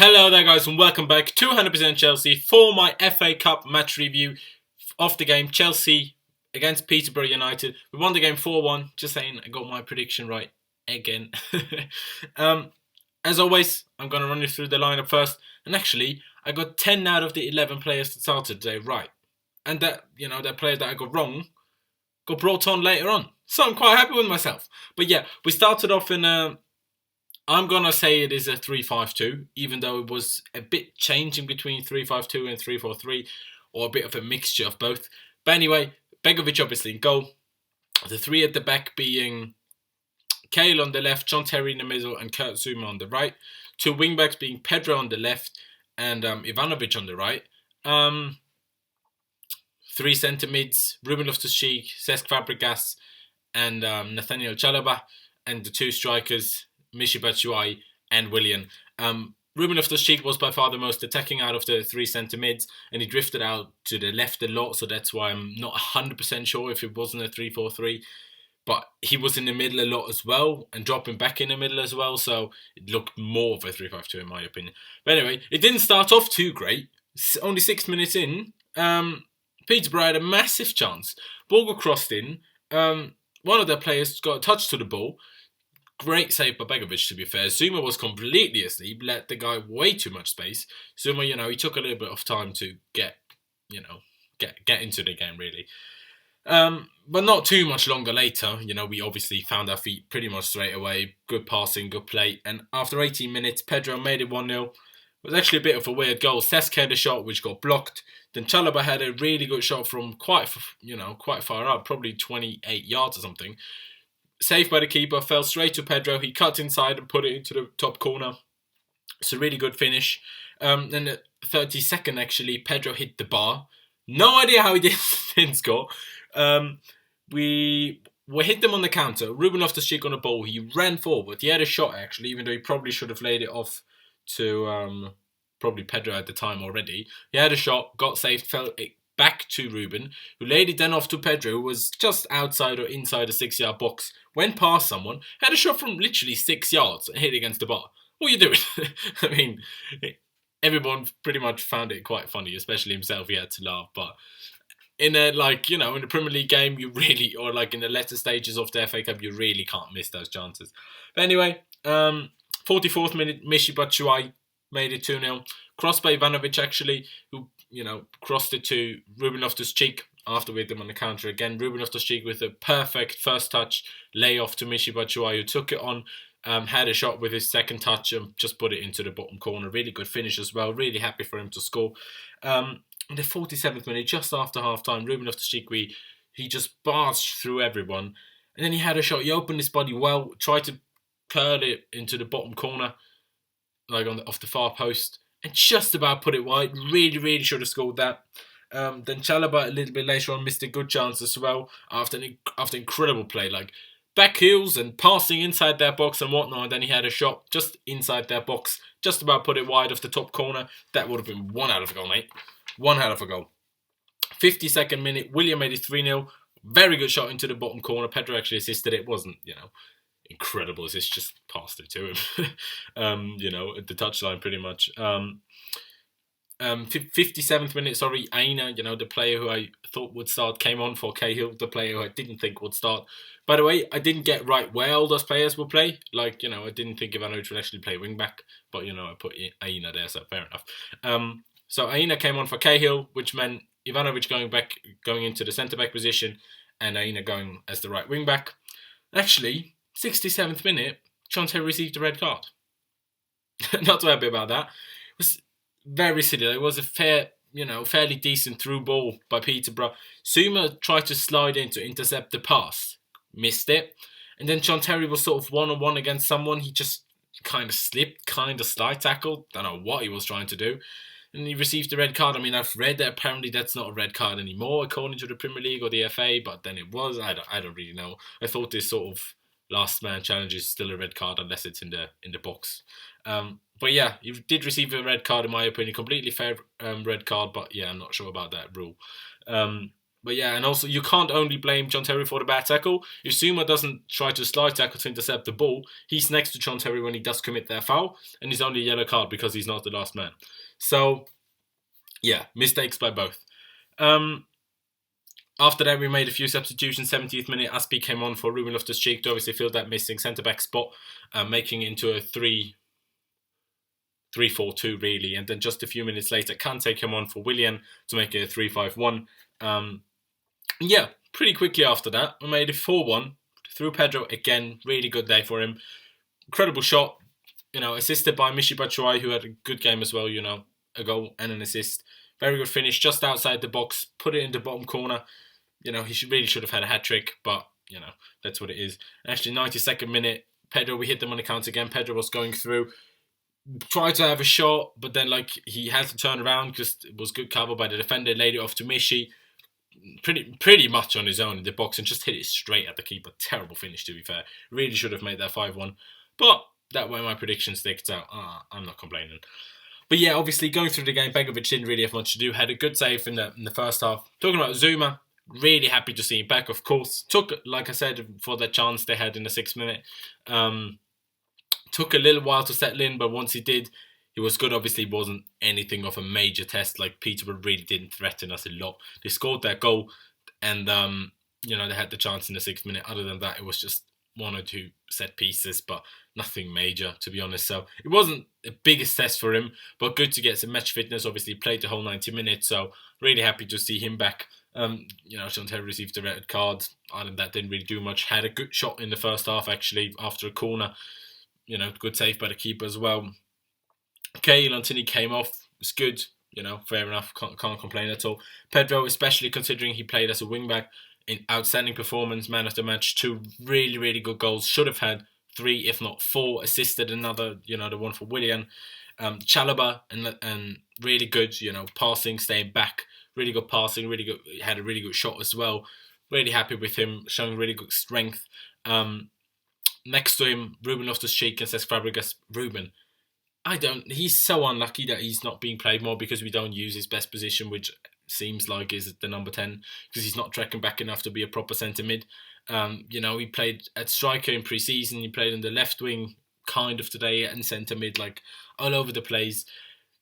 Hello there guys and welcome back to 100% Chelsea for my FA Cup match review of the game Chelsea against Peterborough United. We won the game 4-1, just saying I got my prediction right again. As always, I'm going to run you through the lineup first, and actually I got 10 out of the 11 players that started today right. And that player that I got wrong got brought on later on. So I'm quite happy with myself. But yeah, we started off in I'm going to say it is a 3-5-2, even though it was a bit changing between 3-5-2 and 3-4-3, or a bit of a mixture of both. But anyway, BEGOVIC obviously in goal. The three at the back being Cahill on the left, John Terry in the middle, and Kurt Zouma on the right. Two wing-backs being Pedro on the left and Ivanovic on the right. Three centre-mids, Ruben Loftus-Cheek, Cesc Fabregas, and Nathaniel Chalobah. And the two strikers, Michy Batshuayi and Willian. Ruben Loftus-Cheek was by far the most attacking out of the three centre-mids, and he drifted out to the left a lot, so that's why I'm not 100% sure if it wasn't a 3-4-3. But he was in the middle a lot as well, and dropping back in the middle as well, so it looked more of a 3-5-2 in my opinion. But anyway, it didn't start off too great. Only 6 minutes in, Peterborough had a massive chance. Ball got crossed in. One of their players got a touch to the ball. Great save by BEGOVIC, to be fair. Zouma was completely asleep, let the guy way too much space. Zouma, he took a little bit of time to get into the game, really. But not too much longer later, we obviously found our feet pretty much straight away. Good passing, good play. And after 18 minutes, Pedro made it 1-0. It was actually a bit of a weird goal. Cesc had a shot which got blocked. Then Chalobah had a really good shot from quite far out, probably 28 yards or something. Saved by the keeper, fell straight to Pedro. He cut inside and put it into the top corner. It's a really good finish. Then at 32nd, actually, Pedro hit the bar. No idea how he didn't score. We hit them on the counter. Ruben Loftus-Cheek on the ball. He ran forward. He had a shot, actually, even though he probably should have laid it off to probably Pedro at the time already. He had a shot, got saved, fell back to Ruben, who laid it then off to Pedro, who was just outside or inside a 6-yard box, went past someone, had a shot from literally 6 yards and hit against the bar. What are you doing? I mean, everyone pretty much found it quite funny, especially himself. He had to laugh. But in a, in the Premier League game, you really, or in the latter stages of the FA Cup, you really can't miss those chances. But anyway, 44th minute, Michy Batshuayi made it 2-0. Crossed by Ivanovic, actually, who crossed it to Ruben Loftus-Cheek after we hit them on the counter again. Ruben Loftus-Cheek with a perfect first touch layoff to Michy Batshuayi, who took it on, had a shot with his second touch and just put it into the bottom corner. Really good finish as well. Really happy for him to score. In the 47th minute, just after half-time, Ruben Loftus-Cheek, he just barged through everyone. And then he had a shot. He opened his body well, tried to curl it into the bottom corner, off the far post, and just about put it wide. Really, really should have scored that. Then Chalobah a little bit later on missed a good chance as well after incredible play, back heels and passing inside their box and whatnot. And then he had a shot just inside their box, just about put it wide off the top corner. That would have been one hell of a goal, mate. One hell of a goal. 52nd minute, Willian made it 3-0. Very good shot into the bottom corner. Pedro actually assisted it. It wasn't, incredible assist, just passed it to him. At the touchline pretty much. 57th minute, Aina, the player who I thought would start, came on for Cahill, the player who I didn't think would start. By the way, I didn't get right where all those players will play. I didn't think Ivanovic would actually play wing back, but I put Aina there, so fair enough. So Aina came on for Cahill, which meant Ivanovic going into the centre back position, and Aina going as the right wing back. Actually, 67th minute, Chante received a red card. Not too happy about that. It was very silly. It was a fairly decent through ball by Peterborough. Zouma tried to slide in to intercept the pass, missed it, and then John Terry was sort of one-on-one against someone. He just kind of slipped, kind of slide tackled. Don't know what he was trying to do. And he received a red card. I mean, I've read that apparently that's not a red card anymore, according to the Premier League or the FA, but then it was. I don't really know. I thought this sort of last man challenge is still a red card unless it's in the box. But yeah, he did receive a red card in my opinion. Completely fair red card, but yeah, I'm not sure about that rule. But yeah, and also you can't only blame John Terry for the bad tackle. If Zuma doesn't try to slide tackle to intercept the ball, he's next to John Terry when he does commit that foul, and he's only a yellow card because he's not the last man. So, yeah, mistakes by both. After that, we made a few substitutions. 70th minute, Aspie came on for Ruben Loftus-Cheek to obviously fill that missing centre-back spot, making it into a 3-4-2 really. And then just a few minutes later, Kante came on for Willian to make it a 3-5-1. Yeah, pretty quickly after that, we made it 4-1 through Pedro again. Really good day for him. Incredible shot, assisted by Michy Batshuayi, who had a good game as well, a goal and an assist. Very good finish, just outside the box, put it in the bottom corner. He really should have had a hat-trick, but, that's what it is. Actually, 92nd minute, Pedro, we hit them on the counter again. Pedro was going through, tried to have a shot, but then, he had to turn around because it was good cover by the defender, laid it off to Michy. Pretty much on his own in the box and just hit it straight at the keeper. Terrible finish, to be fair. Really should have made that 5-1. But that way my prediction sticks out. I'm not complaining. But yeah, obviously going through the game, Begovic didn't really have much to do. Had a good save in the first half. Talking about Zuma, really happy to see him back, of course. Took, like I said, for the chance they had in the 6th minute. Took a little while to settle in, but once he did, he was good. Obviously, it wasn't anything of a major test. Peterborough really didn't threaten us a lot. They scored their goal, and they had the chance in the 6th minute. Other than that, it was just 1 or 2 set pieces, but nothing major, to be honest. So it wasn't the biggest test for him, but good to get some match fitness. Obviously, played the whole 90 minutes, so really happy to see him back. Sean Terry received a red card. Other than that, didn't really do much. Had a good shot in the first half, actually, after a corner. Good save by the keeper as well. Okay, Lantini came off. It's good. Fair enough. Can't complain at all. Pedro, especially considering he played as a wing-back, in outstanding performance, man of the match. 2 really, really good goals. Should have had 3, if not 4. Assisted another, the one for Willian. Chalobah, and really good, passing, staying back. Really good passing. Really good. Had a really good shot as well. Really happy with him. Showing really good strength. Next to him, Ruben Loftus-Cheek and Cesc Fabregas. Ruben, he's so unlucky that he's not being played more because we don't use his best position, which seems like is the number 10, because he's not tracking back enough to be a proper centre mid. He played at striker in pre-season. He played on the left wing kind of today and centre mid, all over the place.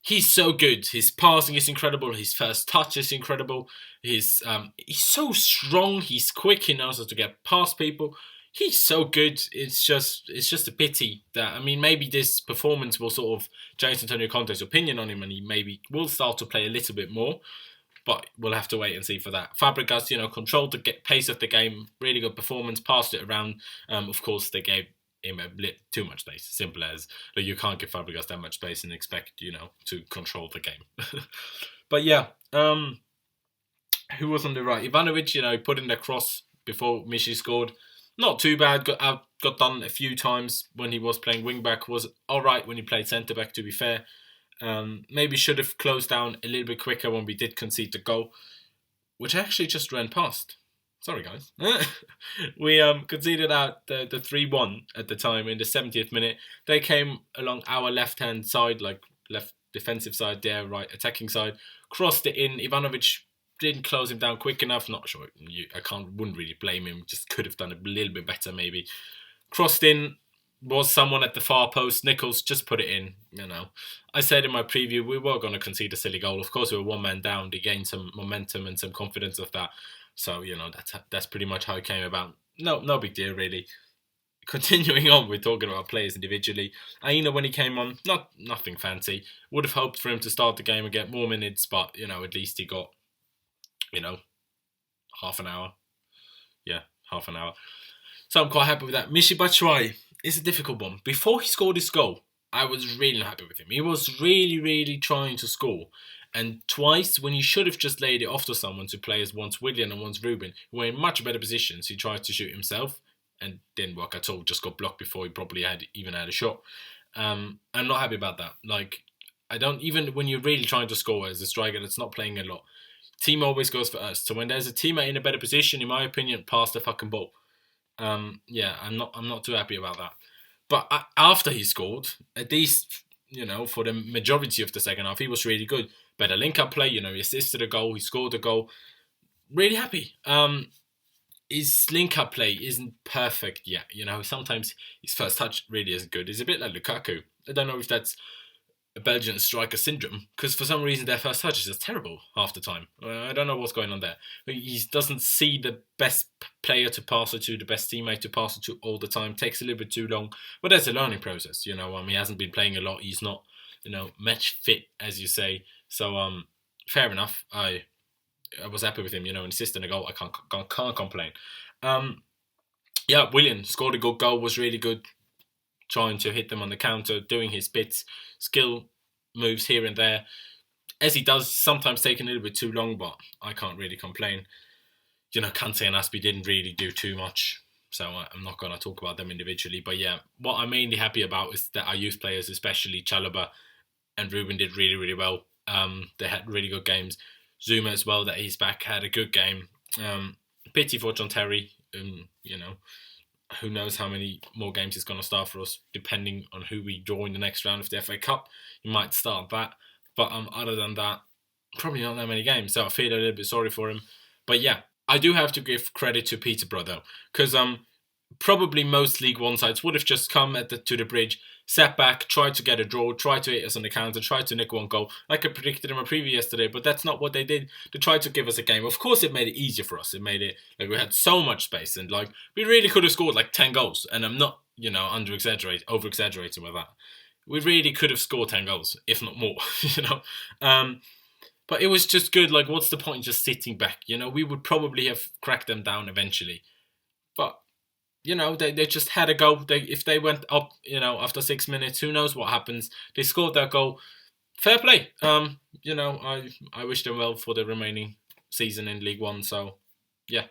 He's so good. His passing is incredible. His first touch is incredible. He's so strong. He's quick. He knows how to get past people. He's so good. It's just a pity that, maybe this performance will sort of change Antonio Conte's opinion on him, and he maybe will start to play a little bit more. But we'll have to wait and see for that. Fabregas, controlled the pace of the game. Really good performance. Passed it around. Of course, they gave him a bit too much space. Simple as. You can't give Fabregas that much space and expect, to control the game. But yeah. Who was on the right? Ivanovic, put in the cross before Michy scored. Not too bad. Got done a few times when he was playing wing-back. Was alright when he played centre-back, to be fair. Maybe should have closed down a little bit quicker when we did concede the goal, which I actually just ran past. Sorry, guys. We conceded out the 3-1 at the time in the 70th minute. They came along our left-hand side, left defensive side there, right attacking side. Crossed it in. Ivanovic didn't close him down quick enough. Not sure. Wouldn't really blame him. Just could have done a little bit better, maybe. Crossed in. Was someone at the far post. Nichols just put it in. I said in my preview we were going to concede a silly goal. Of course, we were 1 man down. They gained some momentum and some confidence of that. So that's pretty much how it came about. No big deal really. Continuing on, we're talking about players individually. Aina, when he came on, nothing fancy. Would have hoped for him to start the game and get more minutes, but at least he got half an hour. Yeah, half an hour. So I'm quite happy with that. Michy Batshuayi is a difficult one. Before he scored his goal, I was really happy with him. He was really, really trying to score. And twice, when he should have just laid it off to someone to play as once Willian and once Ruben, who were in much better positions, he tried to shoot himself and didn't work at all. Just got blocked before he probably even had a shot. I'm not happy about that. Even when you're really trying to score as a striker that's not playing a lot, team always goes for us. So when there's a teammate in a better position, in my opinion, pass the fucking ball. I'm not too happy about that. But after he scored, at least, for the majority of the second half, he was really good. Better link-up play, he assisted a goal, he scored a goal. really happy. His link-up play isn't perfect yet. You know, sometimes his first touch really isn't good. He's a bit like Lukaku. I don't know if that's a Belgian striker syndrome, because for some reason their first touch is just terrible half the time. I don't know what's going on there. He doesn't see the best player to pass it to, the best teammate to pass it to all the time. Takes a little bit too long, but that's a learning process. You know, he hasn't been playing a lot. He's not, match fit, as you say. So fair enough. I was happy with him. You know, insisting a goal. I can't complain. Yeah, Willian scored a good goal. Was really good. Trying to hit them on the counter, doing his bits, skill moves here and there. As he does, sometimes taking a little bit too long, but I can't really complain. You know, Kante and Aspie didn't really do too much, so I'm not going to talk about them individually. But yeah, what I'm mainly happy about is that our youth players, especially Chalobah and Ruben, did really, really well. They had really good games. Zuma as well, that he's back, had a good game. Pity for John Terry, who knows how many more games he's going to start for us, depending on who we draw in the next round of the FA Cup. He might start that. But other than that, probably not that many games. So I feel a little bit sorry for him. But yeah, I do have to give credit to Peterborough, though. Because probably most League One sides would have just come to the bridge, sat back, tried to get a draw, tried to hit us on the counter, tried to nick one goal, like I predicted in my preview yesterday, but that's not what they did. They tried to give us a game. Of course, it made it easier for us. It made it, like, we had so much space, and, like, we really could have scored, like, 10 goals, and I'm not, over-exaggerating with that. We really could have scored 10 goals, if not more, But it was just good. Like, what's the point just sitting back? We would probably have cracked them down eventually. But they just had a go. If they went up, after 6 minutes, who knows what happens? They scored their goal. Fair play. I wish them well for the remaining season in League One. So, yeah.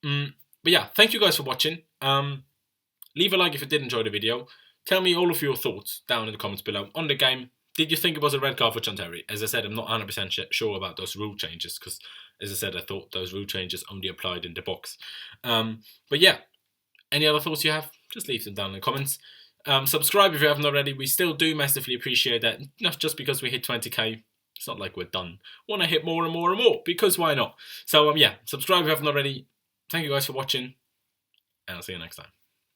But yeah, thank you guys for watching. Leave a like if you did enjoy the video. Tell me all of your thoughts down in the comments below on the game. Did you think it was a red card for John Terry? As I said, I'm not 100% sure about those rule changes, because, as I said, I thought those rule changes only applied in the box. But yeah, any other thoughts you have, just leave them down in the comments. Subscribe if you haven't already. We still do massively appreciate that. Not just because we hit 20k. It's not like we're done. Want to hit more and more and more, because why not? So yeah, subscribe if you haven't already. Thank you guys for watching, and I'll see you next time.